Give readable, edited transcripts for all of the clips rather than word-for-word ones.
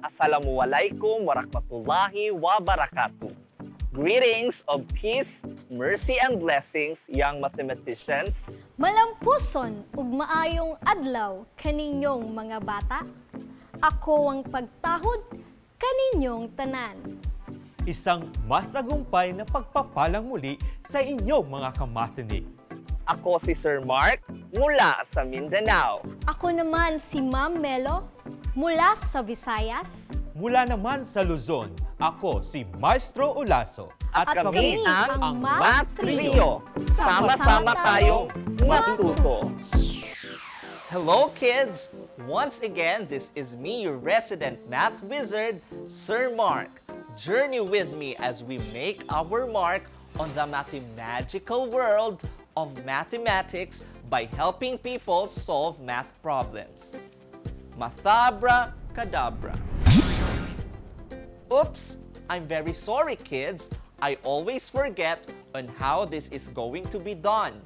Assalamualaikum warahmatullahi wabarakatuh. Greetings of peace, mercy, and blessings, young mathematicians. Malampuson ug maayong adlaw kaninyong mga bata. Ako ang pagtahod kaninyong tanan. Isang matagumpay na pagpapalang muli sa inyong mga kamatinik. Ako si Sir Mark mula sa Mindanao. Ako naman si Ma'am Melo mula sa Visayas. Mula naman sa Luzon, ako si Maestro Olaso. At kami ang Math Trio. Sama-sama tayong matuto. Hello kids! Once again, this is me, your resident math wizard, Sir Mark. Journey with me as we make our mark on the mathematical world of mathematics by helping people solve math problems. Mathabra kadabra. Oops! I'm very sorry, kids. I always forget on how this is going to be done.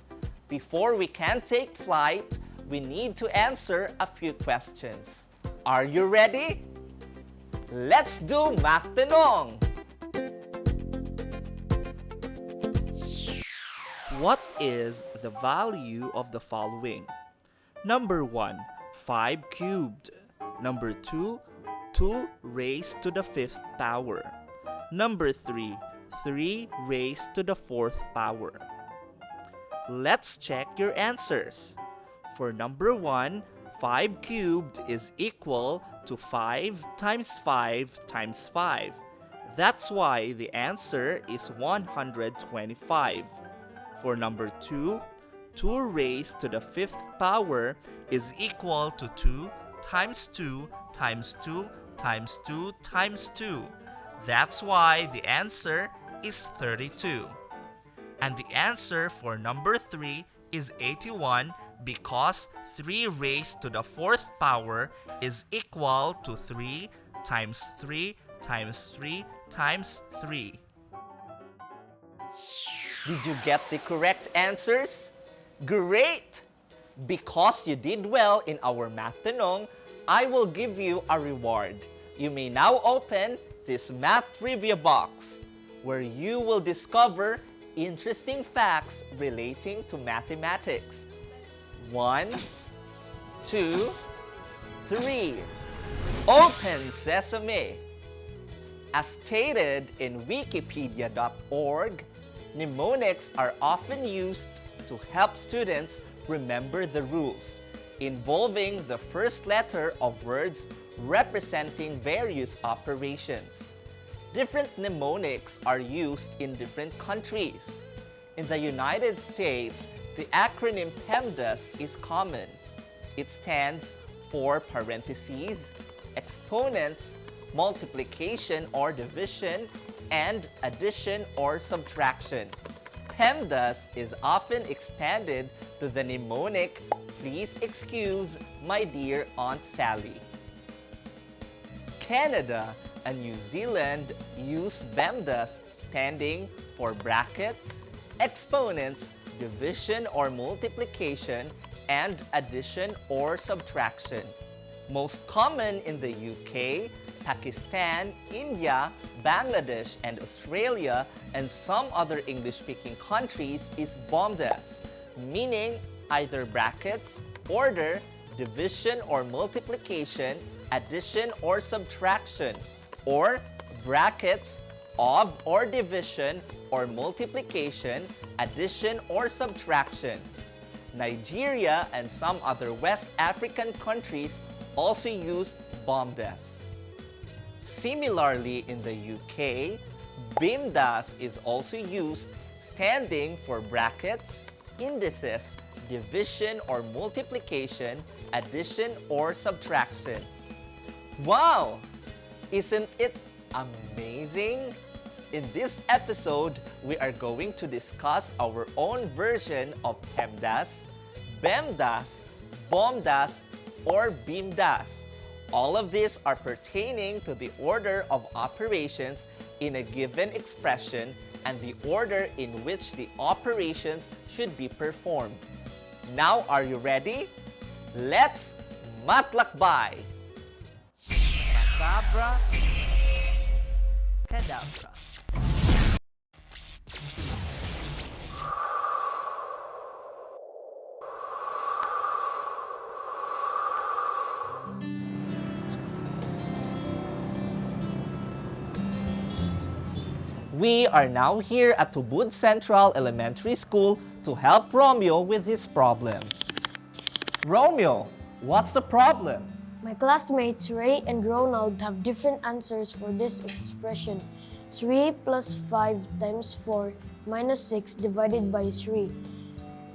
Before we can take flight, we need to answer a few questions. Are you ready? Let's do Math Tanong! What is the value of the following? Number 1, 5 cubed. Number 2, 2 raised to the 5th power. Number 3, 3 raised to the 4th power. Let's check your answers. For number 1, 5 cubed is equal to 5 times 5 times 5. That's why the answer is 125. For number 2, 2 raised to the 5th power is equal to 2 times 2 times 2 times 2 times 2. That's why the answer is 32. And the answer for number 3 is 81 because 3 raised to the 4th power is equal to 3 times 3 times 3 times 3. Did you get the correct answers? Great! Because you did well in our Math Tanong, I will give you a reward. You may now open this math trivia box where you will discover interesting facts relating to mathematics. 1, 2, 3. Open sesame! As stated in wikipedia.org, mnemonics are often used to help students remember the rules, involving the first letter of words representing various operations. Different mnemonics are used in different countries. In the United States, the acronym GEMDAS is common. It stands for parentheses, exponents, multiplication or division, and addition or subtraction. GEMDAS is often expanded to the mnemonic, "Please excuse my dear Aunt Sally." Canada and New Zealand use GEMDAS standing for brackets, exponents, division or multiplication, and addition or subtraction. Most common in the UK, Pakistan, India, Bangladesh, and Australia, and some other English-speaking countries is BOMDAS, meaning either brackets, order, division or multiplication, addition or subtraction, or brackets, of or division or multiplication, addition or subtraction. Nigeria and some other West African countries also use BOMDAS. Similarly, in the UK, BEMDAS is also used standing for brackets, indices, division or multiplication, addition or subtraction. Wow! Isn't it amazing? In this episode, we are going to discuss our own version of GEMDAS, BEMDAS, BOMDAS, or BEMDAS. All of these are pertaining to the order of operations in a given expression and the order in which the operations should be performed. Now, are you ready? Let's matlakbay! Abra, cadabra. We are now here at Tubud Central Elementary School to help Romeo with his problem. Romeo, what's the problem? My classmates Ray and Ronald have different answers for this expression. 3 plus 5 times 4 minus 6 divided by 3.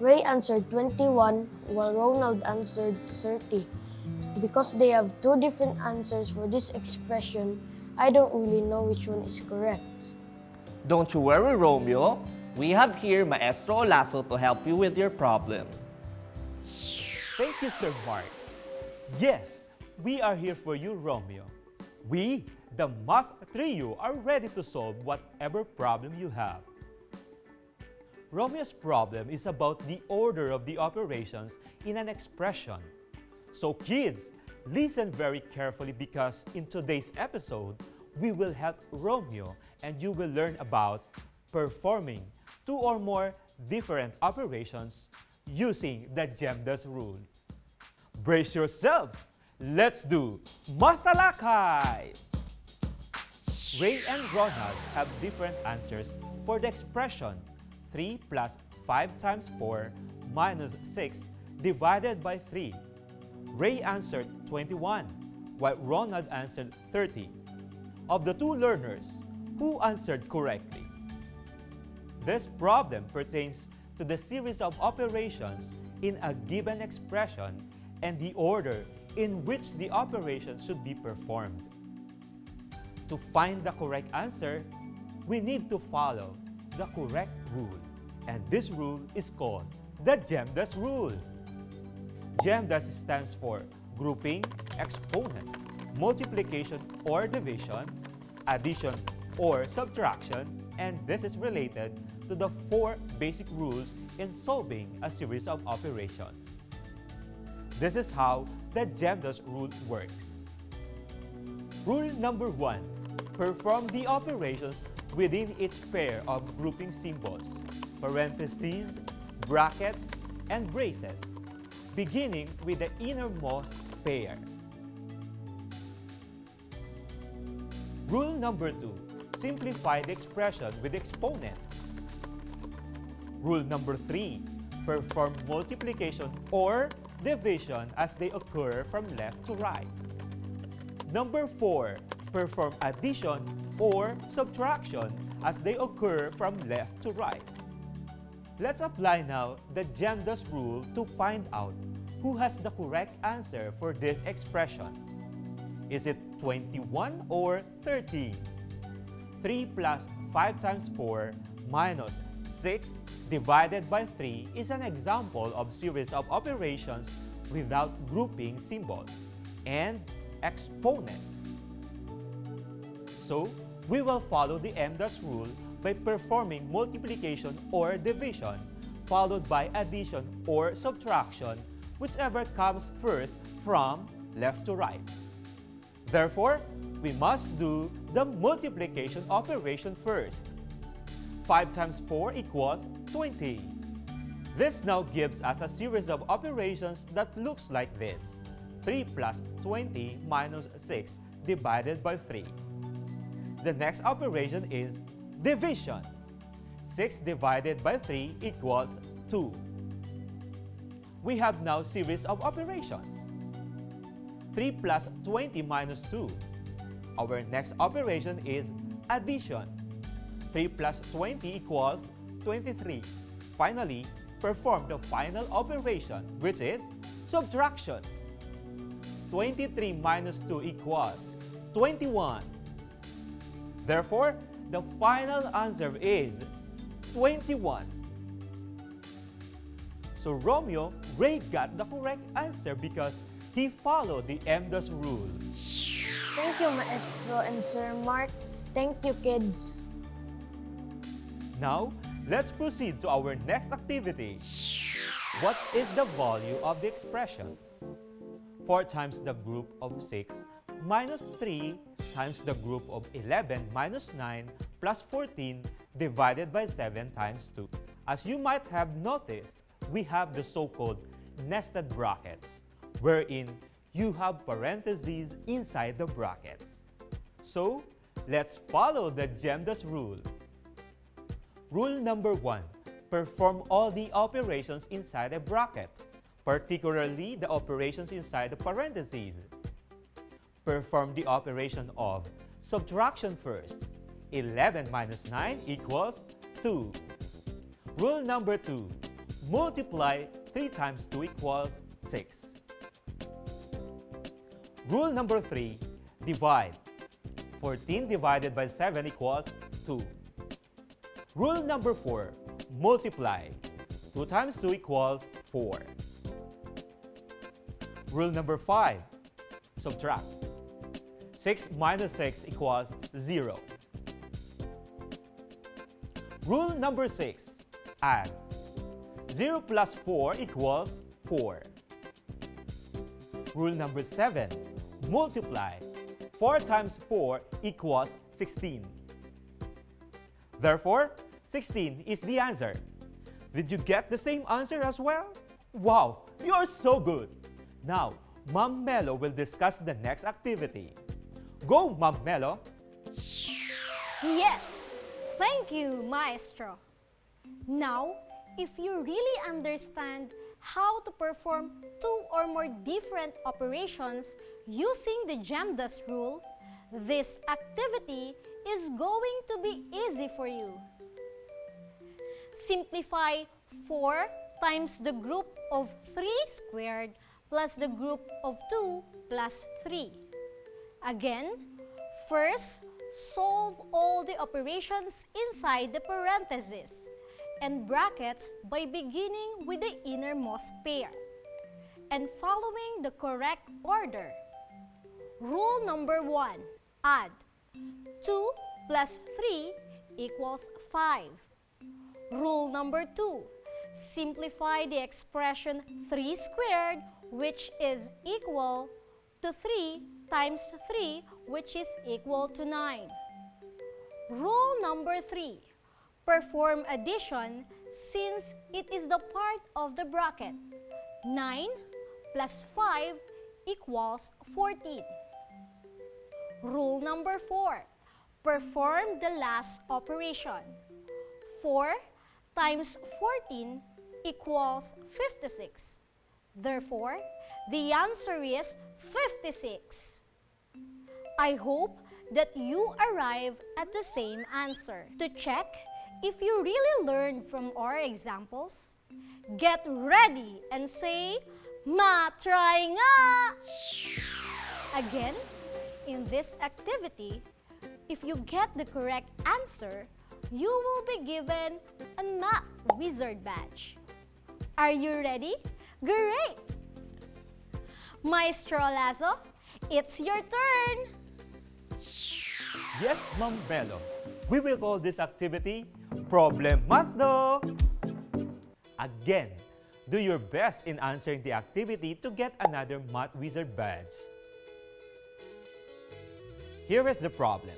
Ray answered 21 while Ronald answered 30. Because they have two different answers for this expression, I don't really know which one is correct. Don't you worry, Romeo. We have here Maestro Olaso to help you with your problem. Thank you, Sir Mark. Yes, we are here for you, Romeo. We, the Math Trio, are ready to solve whatever problem you have. Romeo's problem is about the order of the operations in an expression. So kids, listen very carefully because in today's episode, we will help Romeo and you will learn about performing two or more different operations using the GEMDAS rule. Brace yourselves! Let's do Matalakay! Ray and Ronald have different answers for the expression 3 plus 5 times 4 minus 6 divided by 3. Ray answered 21, while Ronald answered 30. Of the two learners, who answered correctly? This problem pertains to the series of operations in a given expression and the order in which the operation should be performed. To find the correct answer, we need to follow the correct rule, and this rule is called the GEMDAS rule. GEMDAS stands for grouping, exponent, multiplication or division, addition or subtraction, and this is related to the 4 basic rules in solving a series of operations. This is how the GEMDAS rule works. Rule number 1. Perform the operations within each pair of grouping symbols, parentheses, brackets, and braces, beginning with the innermost pair. Rule number 2. Simplify the expression with exponents. Rule number 3. Perform multiplication or division as they occur from left to right. Number 4. Perform addition or subtraction as they occur from left to right. Let's apply now the GEMDAS rule to find out who has the correct answer for this expression. Is it 21 or 30? 3 plus 5 times 4 minus 6 divided by 3 is an example of series of operations without grouping symbols and exponents. So, we will follow the GEMDAS rule by performing multiplication or division, followed by addition or subtraction, whichever comes first from left to right. Therefore, we must do the multiplication operation first. 5 times 4 equals 20. This now gives us a series of operations that looks like this. 3 plus 20 minus 6 divided by 3. The next operation is division. 6 divided by 3 equals 2. We have now series of operations. 3 plus 20 minus 2. Our next operation is addition. 3 plus 20 equals 23. Finally, perform the final operation, which is subtraction. 23 minus 2 equals 21. Therefore, the final answer is 21. So Romeo, Ray got the correct answer because he followed the GEMDAS rule. Thank you, Maestro and Sir Mark. Thank you, kids. Now, let's proceed to our next activity. What is the value of the expression? 4 times the group of 6 minus 3 times the group of 11 minus 9 plus 14 divided by 7 times 2. As you might have noticed, we have the so-called nested brackets, wherein you have parentheses inside the brackets. So, let's follow the GEMDAS rule. Rule number 1. Perform all the operations inside a bracket, particularly the operations inside the parentheses. Perform the operation of subtraction first. 11 minus 9 equals 2. Rule number 2. Multiply 3 times 2 equals 6. Rule number 3. Divide. 14 divided by 7 equals 2. Rule number 4. Multiply. 2 times 2 equals 4. Rule number 5. Subtract. 6 minus 6 equals 0. Rule number 6. Add. 0 plus 4 equals 4. Rule number 7. Multiply. 4 times 4 equals 16. Therefore, 16 is the answer. Did you get the same answer as well? Wow, you're so good! Now, Ma'am Melo will discuss the next activity. Go, Ma'am Melo! Yes! Thank you, Maestro. Now, if you really understand how to perform 2 or more different operations using the GEMDAS rule, this activity is going to be easy for you. Simplify 4 times the group of 3 squared plus the group of 2 plus 3. Again, first, solve all the operations inside the parentheses and brackets by beginning with the innermost pair and following the correct order. Rule number 1. Add. 2 plus 3 equals 5. Rule number 2. Simplify the expression 3 squared, which is equal to 3 times 3, which is equal to 9. Rule number 3. Perform addition since it is the part of the bracket. 9 plus 5 equals 14. Rule number 4. Perform the last operation. 4 times 14 equals 56. Therefore, the answer is 56. I hope that you arrive at the same answer. To check if you really learned from our examples, get ready and say, "Ma-try nga!" Again, in this activity, if you get the correct answer, you will be given a math wizard badge. Are you ready? Great! Maestro Lazo, it's your turn! Yes, Ma'am Melo. We will call this activity Problem Math No! Again, do your best in answering the activity to get another Math Wizard badge. Here is the problem.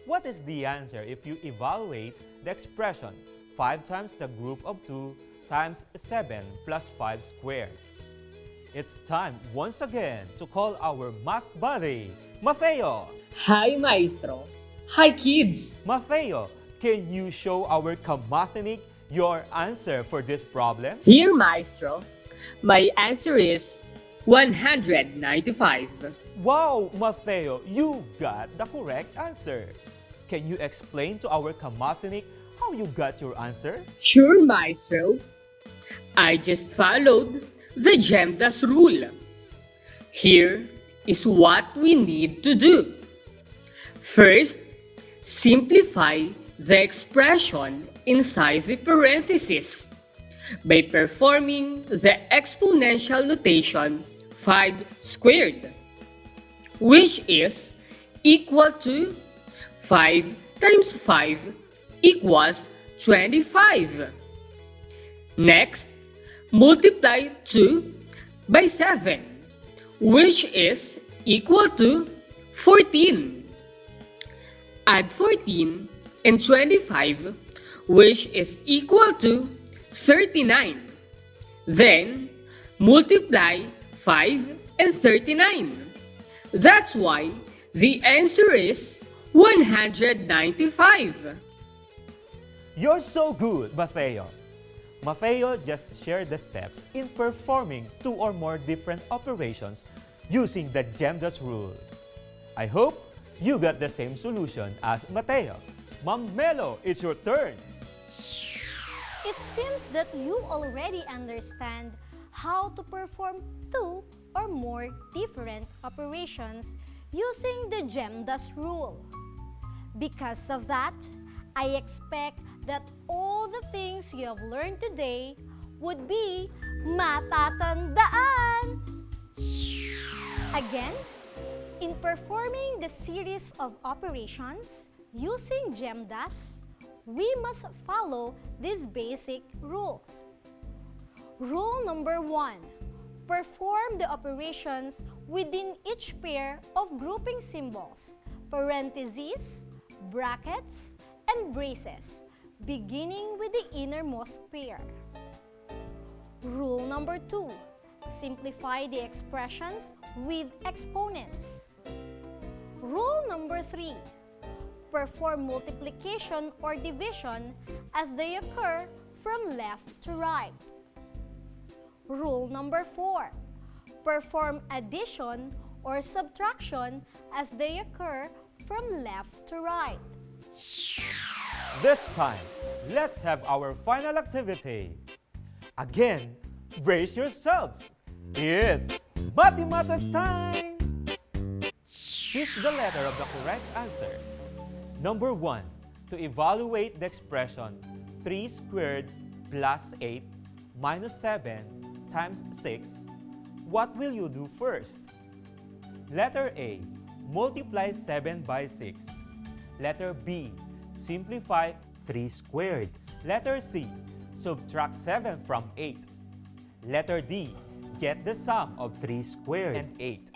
What is the answer if you evaluate the expression 5 times the group of 2 times 7 plus 5 squared? It's time once again to call our math buddy, Mateo. Hi, Maestro. Hi, kids. Mateo, can you show our kamathanic your answer for this problem? Here, Maestro. My answer is 195. Wow, Mateo, you got the correct answer. Can you explain to our kamathanic how you got your answer? Sure, Maestro. I just followed the GEMDAS rule. Here is what we need to do. First, simplify the expression inside the parentheses by performing the exponential notation 5 squared, which is equal to 5 times 5 equals 25. Next, multiply 2 by 7, which is equal to 14. Add 14 and 25, which is equal to 39. Then, multiply 5 and 39. That's why the answer is 195. You're so good, Mateo. Mateo just shared the steps in performing two or more different operations using the GEMDAS rule. I hope you got the same solution as Mateo. Ma'am Melo, it's your turn. It seems that you already understand how to perform two or more different operations using the GEMDAS rule. Because of that, I expect that all the things you have learned today would be matatandaan. Again, in performing the series of operations using GEMDAS, we must follow these basic rules. Rule number 1. Perform the operations within each pair of grouping symbols, parentheses, brackets, and braces, beginning with the innermost pair. Rule number 2. Simplify the expressions with exponents. Rule number 3. Perform multiplication or division as they occur from left to right. Rule number 4. Perform addition or subtraction as they occur from left to right. This time, let's have our final activity. Again, brace yourselves. It's mathematics time! Choose the letter of the correct answer. Number 1. To evaluate the expression 3 squared plus 8 minus 7 times 6, what will you do first? Letter A. Multiply 7 by 6. Letter B. Simplify 3 squared. Letter C. Subtract 7 from 8. Letter D. Get the sum of 3 squared and 8.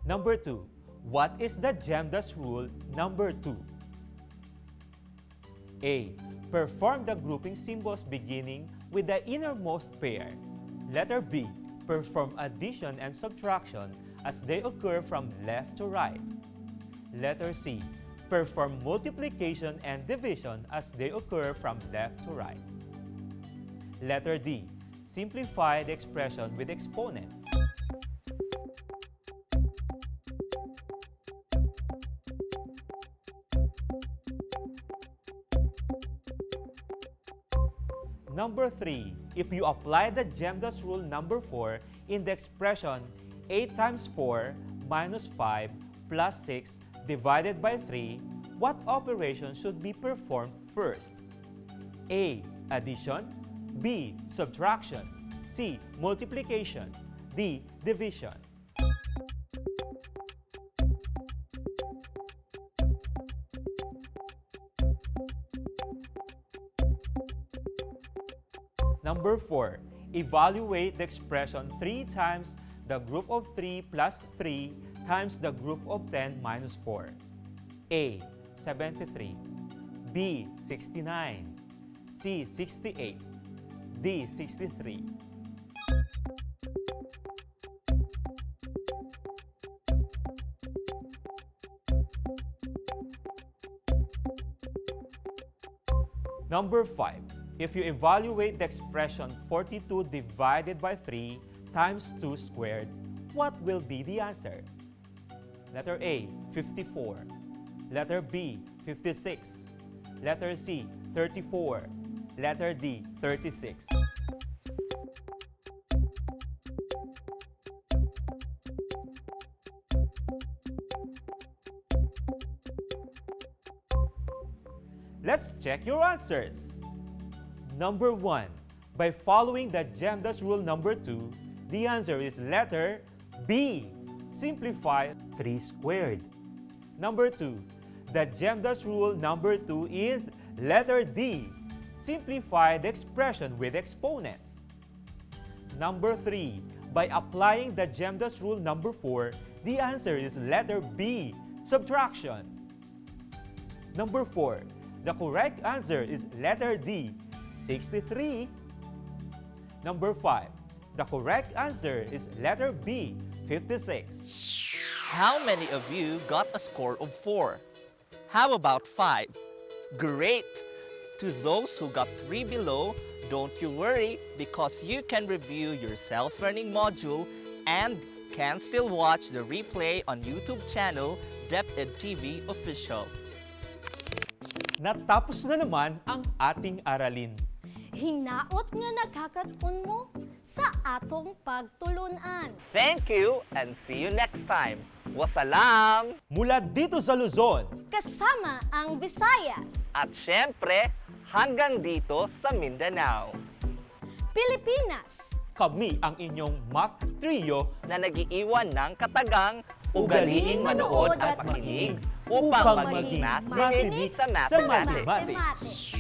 Number 2. What is the GEMDAS rule number 2? A. Perform the grouping symbols beginning with the innermost pair. Letter B. Perform addition and subtraction as they occur from left to right. Letter C. Perform multiplication and division as they occur from left to right. Letter D. Simplify the expression with exponents. Number 3. If you apply the GEMDAS rule number 4 in the expression 8 times 4 minus 5 plus 6 divided by 3, what operation should be performed first? A. Addition. B. Subtraction. C. Multiplication. D. Division. Number 4. Evaluate the expression 3 times the group of 3 plus 3 times the group of 10 minus 4. A. 73. B. 69. C. 68. D. 63. Number 5. If you evaluate the expression 42 divided by 3 times 2 squared, what will be the answer? Letter A, 54. Letter B, 56. Letter C, 34. Letter D, 36. Let's check your answers. Number 1. By following the GEMDAS rule number 2, the answer is letter B. Simplify 3 squared. Number 2. The GEMDAS rule number 2 is letter D. Simplify the expression with exponents. Number 3. By applying the GEMDAS rule number 4, the answer is letter B, subtraction. Number 4. The correct answer is letter D, 63. Number 5. The correct answer is letter B, 56. How many of you got a score of 4? How about 5? Great! To those who got 3 below, don't you worry because you can review your self-learning module and can still watch the replay on YouTube channel DepEd TV Official. Natapos na naman ang ating aralin. Hinaot nga nagkakatun mo sa atong pagtulunan. Thank you and see you next time. Wassalam! Mula dito sa Luzon, Kasama ang Visayas, At syempre, hanggang dito sa Mindanao Pilipinas, kami ang inyong math trio na nag-iiwan ng katagang ugaliing manood at makinig upang maging mathmatic sa mathematics. mathematics.